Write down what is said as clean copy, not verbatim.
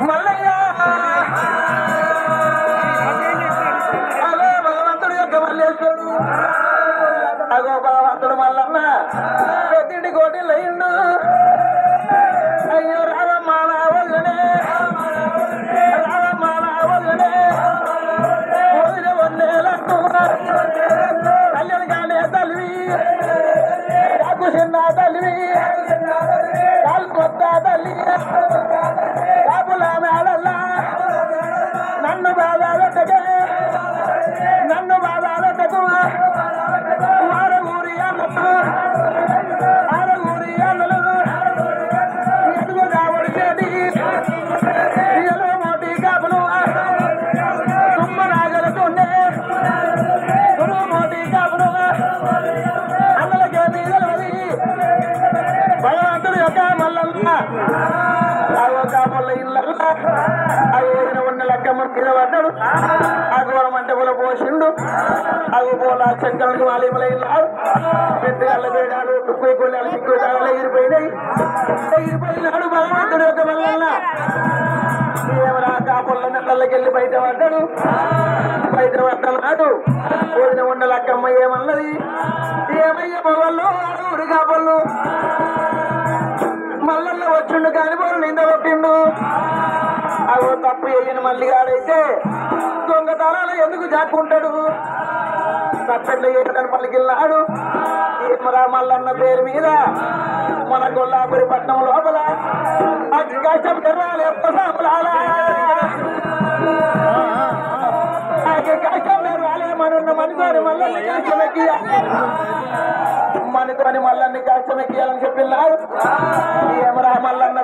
మల్లయ్య అగో భగవంతుడు యొక్క మల్లేశ్వరుడు అగో భగవంతుడు మల్లన్న పెద్దింటి కోటిలు అయిండు అయ్యో రావమ్మ నా వల్లనే రావమ్మ నా వల్లనే వదిలే వన్నేలకు కళ్యాణ్ కాలే తల్లి కాకు చిన్న తల్లి కాలు కొత్త తల్లి కాపుల మేడల్లా నన్ను బాధ పెట్టకే నన్ను బాధ పెట్టకు ఆరగూరి అన్నలు ఆరగూరి అన్నలు ఎదుగు కావడి చేతి ఎలో మోటి కాపులు తుమ్మ నాగలతోనే తుమ్మ మోటి కాపులు అన్నలకేమీ తెలవది భగవంతుడు యొక్క మల్లన్న కాపుల ఇళ్ళల్లా అవి ఉన్న లెక్కమ్మ మీద పడ్డాడు ఆ ఘోరం అంటే కూడా పోసిండు అవి పోల చెక్కలకి వాలిమలైనాడు పెద్దగాళ్ళ వేడాడు తుక్కుయి కొన్నాళ్ళు సిక్కు తాగలు ఎగిరిపోయినాయి ఎగిరిపోయినాడు భగవంతుడు యొక్క మల్లన్న ఏమరా కాపుల నెట్లకి వెళ్ళి బయట పడ్డాడు బయట పడ్డాడు పోయిన ఉన్న లెక్కమ్మ ఏమన్నది ఏమయ్య మొగళ్ళు ఊరి కాపులు మల్లన్న వచ్చిండు కాని పోరు నింద కొట్టిండు అగో తప్పు చేయని మల్లిగాడైతే దొంగతనాలు ఎందుకు జాక్కుంటాడు తప్పెట్లు చేయడానికి పలికిల్లాడు ఏమరా మల్లన్న పేరు మీద మన కొల్లాపురి పట్నం లోపల అతి కష్టం తెరాలి కష్టం తెరాలి మనున్న మనితోని మల్లన్ని కష్టమెక్కియాలి మనతోని మల్లన్ని కష్టమెక్కియాలని చెప్పిన్నారు ఏమరా మల్లన్న